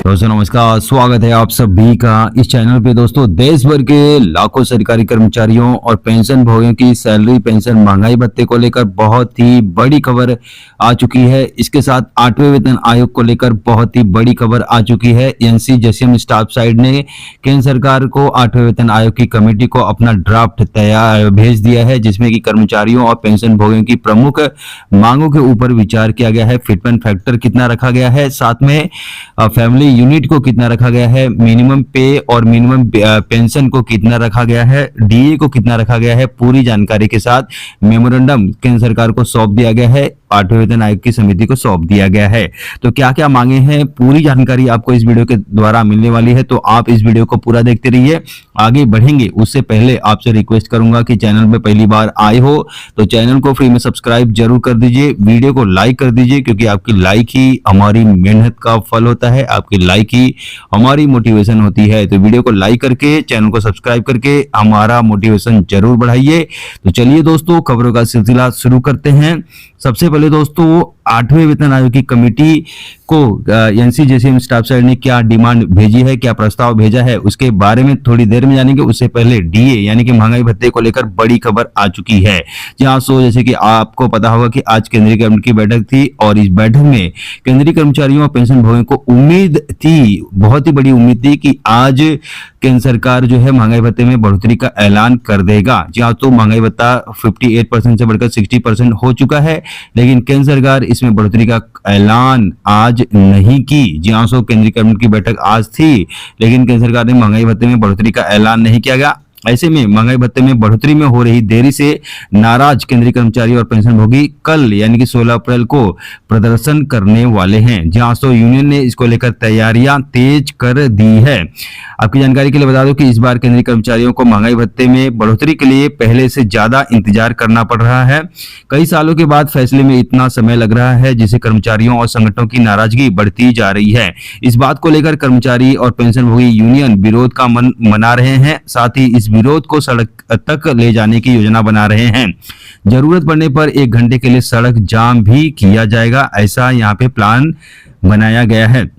दोस्तों नमस्कार, स्वागत है आप सभी का इस चैनल पे। दोस्तों देश भर के लाखों सरकारी कर्मचारियों और पेंशन भोगियों की सैलरी, पेंशन, महंगाई भत्ते को लेकर बहुत ही बड़ी खबर आ चुकी है। इसके साथ 8वें वेतन आयोग को लेकर बहुत ही बड़ी खबर आ चुकी है। NCJCM स्टाफ साइड ने केंद्र सरकार को 8वें वेतन आयोग की कमेटी को अपना ड्राफ्ट तैयार भेज दिया है, जिसमें कि कर्मचारियों और पेंशन भोगियों की प्रमुख मांगों के ऊपर विचार किया गया है। फिटमेंट फैक्टर कितना रखा गया है, साथ में फैमिली यूनिट को कितना रखा गया है, मिनिमम पे और मिनिमम पेंशन को कितना रखा गया है, DA को कितना रखा गया है, पूरी जानकारी के साथ मेमोरेंडम केंद्र सरकार को सौंप दिया गया है। 8वें वेतन आयोग की समिति को सौंप दिया गया है। तो क्या क्या मांगे हैं, पूरी जानकारी आपको इस वीडियो के द्वारा मिलने वाली है, तो आप इस वीडियो को पूरा देखते रहिए। आगे बढ़ेंगे उससे पहले आपसे रिक्वेस्ट करूंगा कि चैनल में पहली बार आए हो तो चैनल को फ्री में सब्सक्राइब जरूर कर दीजिए, वीडियो को लाइक कर दीजिए, क्योंकि आपकी लाइक ही हमारी मेहनत का फल होता है, आपकी लाइक ही हमारी मोटिवेशन होती है। तो वीडियो को लाइक करके, चैनल को सब्सक्राइब करके हमारा मोटिवेशन जरूर बढ़ाइए। तो चलिए दोस्तों, खबरों का सिलसिला शुरू करते हैं। सबसे पहले दोस्तों, 8वें वेतन आयोग की कमेटी को NCJCM स्टाफ साइड ने क्या डिमांड भेजी है, क्या प्रस्ताव भेजा है, उसके बारे में थोड़ी देर में जानेंगे। उससे पहले DA यानी कि महंगाई भत्ते को लेकर बड़ी खबर आ चुकी है। जहां जैसे कि आपको पता होगा कि आज केंद्रीय कैबिनेट की बैठक थी और इस बैठक में केंद्रीय कर्मचारियों और पेंशन भोगियों को उम्मीद थी, बहुत ही बड़ी उम्मीद थी कि आज केंद्र सरकार जो है महंगाई भत्ते में बढ़ोतरी का ऐलान कर देगा। जहां तो महंगाई भत्ता 58% से बढ़कर 60% हो चुका है, लेकिन केंद्र सरकार इसमें बढ़ोतरी का ऐलान आज नहीं की। जहां केंद्रीय कैबिनेट की बैठक आज थी, लेकिन केंद्र सरकार ने महंगाई भत्ते में बढ़ोतरी का ऐलान नहीं किया गया। ऐसे में महंगाई भत्ते में बढ़ोतरी में हो रही देरी से नाराज केंद्रीय कर्मचारी और पेंशन भोगी कल यानी कि 16 अप्रैल को प्रदर्शन करने वाले हैं। जहां यूनियन ने इसको लेकर तैयारियां तेज कर दी है। आपकी जानकारी के लिए बता दूं कि इस बार केंद्रीय कर्मचारियों को महंगाई भत्ते में बढ़ोतरी के लिए पहले से ज्यादा इंतजार करना पड़ रहा है। कई सालों के बाद फैसले में इतना समय लग रहा है, जिससे कर्मचारियों और संगठनों की नाराजगी बढ़ती जा रही है। इस बात को लेकर कर्मचारी और पेंशन भोगी यूनियन विरोध का मन मना रहे हैं, साथ ही इस विरोध को सड़क तक ले जाने की योजना बना रहे हैं। जरूरत पड़ने पर 1 घंटे के लिए सड़क जाम भी किया जाएगा, ऐसा यहाँ पे प्लान बनाया गया है।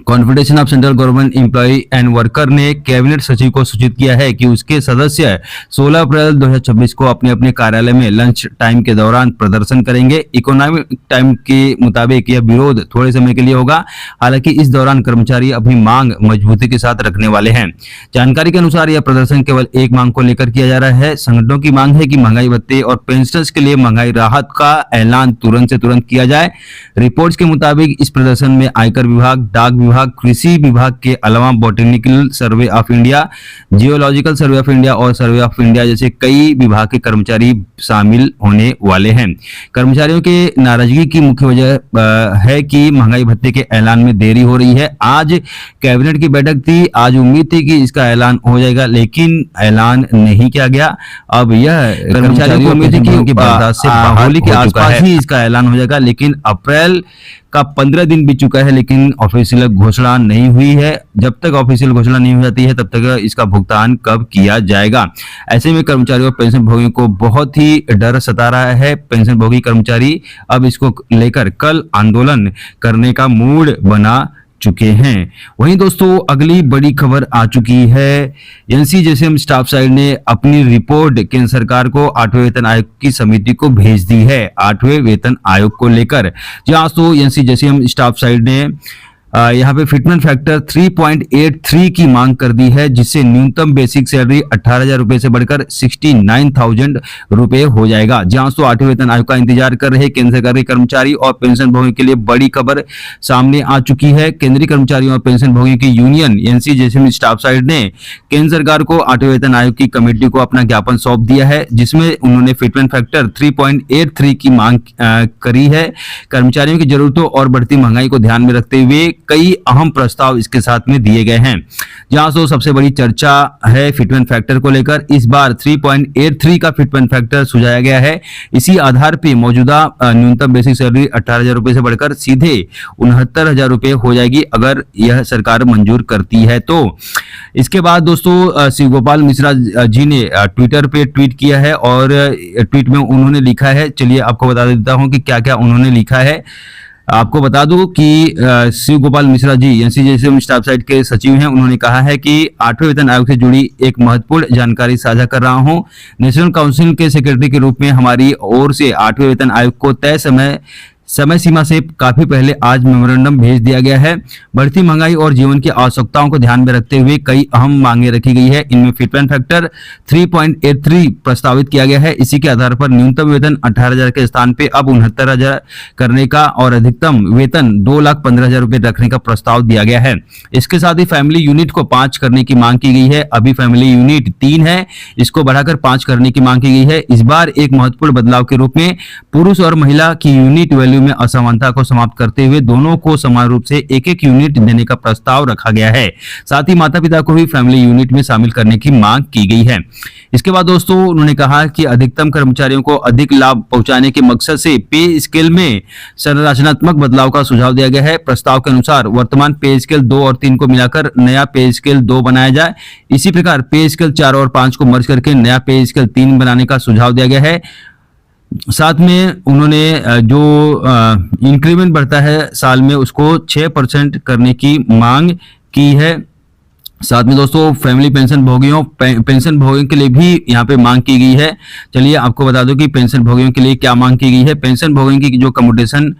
Confederation of Central Government employ and worker ने कैबिनेट सचिव को सूचित किया है कि उसके सदस्य 16 अप्रैल 2026 को अपने अपने कार्यालय में लंच टाइम के दौरान प्रदर्शन करेंगे। इकोनॉमिक टाइम के मुताबिक यह विरोध थोड़े समय के लिए होगा, हालांकि इस दौरान कर्मचारी अपनी मांग मजबूती के साथ रखने वाले हैं। जानकारी के अनुसार यह प्रदर्शन केवल एक मांग को लेकर किया जा रहा है। संगठनों की मांग है कि महंगाई भत्ते और पेंशन के लिए महंगाई राहत का ऐलान तुरंत से तुरंत किया जाए। रिपोर्ट्स के मुताबिक इस प्रदर्शन में आयकर विभाग, डाक विभाग, कृषि विभाग के अलावा botanical survey of India, geological survey of India और सर्वे ऑफ इंडिया जैसे कई विभाग के कर्मचारी शामिल होने वाले हैं। कर्मचारियों के नाराजगी की मुख्य वजह है कि महंगाई भत्ते के ऐलान में देरी हो रही है। आज कैबिनेट की बैठक थी, आज उम्मीद थी कि इसका ऐलान हो जाएगा, लेकिन ऐलान नहीं किया गया। अब यह कर्मचारियों को उम्मीद है कि होली के आसपास ही इसका ऐलान हो जाएगा, लेकिन अप्रैल का 15 दिन बीत चुका है, लेकिन ऑफिशियल घोषणा नहीं हुई है। जब तक ऑफिशियल घोषणा नहीं हो जाती है, तब तक इसका भुगतान कब किया जाएगा। ऐसे में कर्मचारियों और पेंशन भोगियों को बहुत ही डर सता रहा है। पेंशन भोगी कर्मचारी अब इसको लेकर कल आंदोलन करने का मूड बना चुके हैं। वहीं दोस्तों, अगली बड़ी खबर आ चुकी है। NCJCM स्टाफ साइड ने अपनी रिपोर्ट केंद्र सरकार को 8वें वेतन आयोग की समिति को भेज दी है। 8वें वेतन आयोग को लेकर जहां NCJCM स्टाफ साइड ने यहाँ पे फिटमेंट फैक्टर 3.83 की मांग कर दी है, जिससे न्यूनतम बेसिक सैलरी 18,000 रुपए से बढ़कर 69,000 रुपए हो जाएगा। जहां 8वें वेतन आयोग का इंतजार कर रहे केंद्र सरकार के कर्मचारी और पेंशन भोगियों के लिए बड़ी खबर सामने आ चुकी है। केंद्रीय कर्मचारियों और पेंशन भोगियों की यूनियन NCJCM स्टाफ साइड ने केंद्र सरकार को 8वें वेतन आयोग की कमेटी को अपना ज्ञापन सौंप दिया है, जिसमें उन्होंने फिटमेंट फैक्टर 3.83 की मांग करी है। कर्मचारियों की जरूरतों और बढ़ती महंगाई को ध्यान में रखते हुए कई अहम प्रस्ताव इसके साथ में दिए गए हैं। जहां सबसे बड़ी चर्चा है फिटमेंट फैक्टर को लेकर। इस बार 3.83 का फिटमेंट फैक्टर सुझाया गया है। इसी आधार पर मौजूदा न्यूनतम बेसिक सैलरी 18,000 रुपए से बढ़कर सीधे 69,000 रुपए हो जाएगी, अगर यह सरकार मंजूर करती है तो। इसके बाद दोस्तों शिव गोपाल मिश्रा जी ने ट्विटर पे ट्वीट किया है और ट्वीट में उन्होंने लिखा है, चलिए आपको बता देता हूं कि क्या क्या उन्होंने लिखा है। आपको बता दूं कि शिव गोपाल मिश्रा जी एनसीजेएसएम स्टाफ साइट के सचिव हैं। उन्होंने कहा है कि 8वें वेतन आयोग से जुड़ी एक महत्वपूर्ण जानकारी साझा कर रहा हूं। नेशनल काउंसिल के सेक्रेटरी के रूप में हमारी ओर से 8वें वेतन आयोग को तय समय सीमा से काफी पहले आज मेमोरेंडम भेज दिया गया है। बढ़ती महंगाई और जीवन की आवश्यकताओं को ध्यान में रखते हुए कई अहम मांगे रखी गई है। इनमें फिटमेंट फैक्टर 3.83 प्रस्तावित किया गया है। इसी के आधार पर न्यूनतम वेतन 18,000 के स्थान पे अब 69,000 करने का और अधिकतम वेतन 2,15,000 रुपए रखने का प्रस्ताव दिया गया है। इसके साथ ही फैमिली यूनिट को 5 करने की मांग की गई है। अभी फैमिली यूनिट 3 है, इसको बढ़ाकर 5 करने की मांग की गई है। इस बार एक महत्वपूर्ण बदलाव के रूप में पुरुष और महिला की यूनिट वैल्यू में असमानता को समाप्त करते हुए दोनों को समान रूप से एक यूनिट देने का प्रस्ताव रखा गया है। साथ ही माता पिता को भी फैमिली यूनिट में शामिल करने की मांग की गई है। इसके बाद दोस्तों उन्होंने कहा कि अधिकतम कर्मचारियों को अधिक लाभ पहुंचाने के मकसद से पे स्केल में संरचनात्मक बदलाव का सुझाव दिया गया है। प्रस्ताव के अनुसार वर्तमान पे स्केल 2 और 3 को मिलाकर नया पे स्केल 2 बनाया जाए। इसी प्रकार पे स्केल 4 और 5 को मर्ज करके नया पे स्केल 3 बनाने का सुझाव दिया गया है। साथ में उन्होंने जो इंक्रीमेंट बढ़ता है साल में उसको 6% करने की मांग की है। साथ में दोस्तों फैमिली पेंशन भोगियों के लिए भी यहाँ पे मांग की गई है। चलिए आपको बता दूं कि पेंशन भोगियों के लिए क्या मांग की गई है। पेंशन भोगियों की जो कम्यूटेशन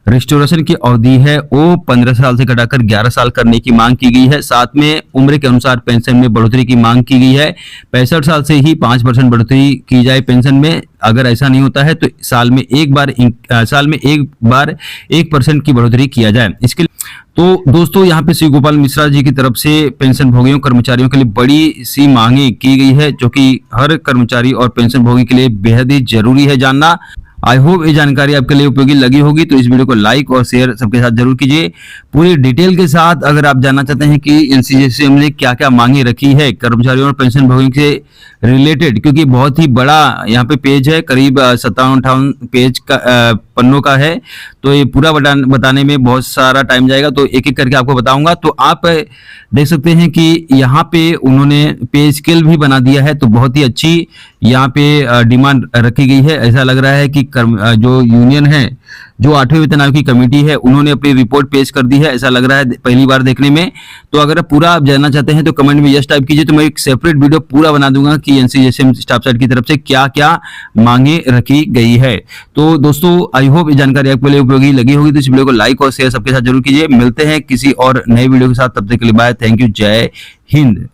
रिस्टोरेशन की अवधि है वो 15 साल से घटाकर 11 साल करने की मांग की गई है। साथ में उम्र के अनुसार पेंशन में बढ़ोतरी की मांग की गई है। 65 साल से ही 5% बढ़ोतरी की जाए पेंशन में। अगर ऐसा नहीं होता है तो साल में एक बार 1% की बढ़ोतरी किया जाए। इसके तो दोस्तों यहाँ पे श्री गोपाल मिश्रा जी की तरफ से पेंशन भोगियों कर्मचारियों के लिए बड़ी सी मांगे की गई है, जो कि हर कर्मचारी और पेंशन भोगी के लिए बेहद ही जरूरी है जानना। आई होप ये जानकारी आपके लिए उपयोगी लगी होगी, तो इस वीडियो को लाइक और शेयर सबके साथ जरूर कीजिए। पूरी डिटेल के साथ अगर आप जानना चाहते हैं कि एनसीजेएसएम ने क्या क्या मांगे रखी है कर्मचारियों और पेंशन भोगियों से रिलेटेड, क्योंकि बहुत ही बड़ा यहाँ पे पेज है, करीब 57-58 पेज का पन्नों का है, तो ये पूरा बताने में बहुत सारा टाइम जाएगा, तो एक एक करके आपको बताऊंगा। तो आप देख सकते हैं कि यहाँ पे उन्होंने पे स्केल भी बना दिया है, तो बहुत ही अच्छी यहाँ पे डिमांड रखी गई है। ऐसा लग रहा है कि जो यूनियन है, जो 8वें वेतन आयोग की कमेटी है, उन्होंने अपनी रिपोर्ट पेश कर दी है, ऐसा लग रहा है पहली बार देखने में। तो अगर पूरा आप जानना चाहते हैं तो कमेंट में यस टाइप कीजिए, तो मैं एक सेपरेट वीडियो पूरा बना दूंगा कि एनसीजेएसएम स्टाफ साइट की तरफ से क्या क्या मांगे रखी गई है। तो दोस्तों आई होप ये जानकारी आपके लिए उपयोगी लगी होगी, तो इस वीडियो को लाइक और शेयर सबके साथ जरूर कीजिए। मिलते हैं किसी और नए वीडियो के साथ, तब तक के लिए बाय, थैंक यू, जय हिंद।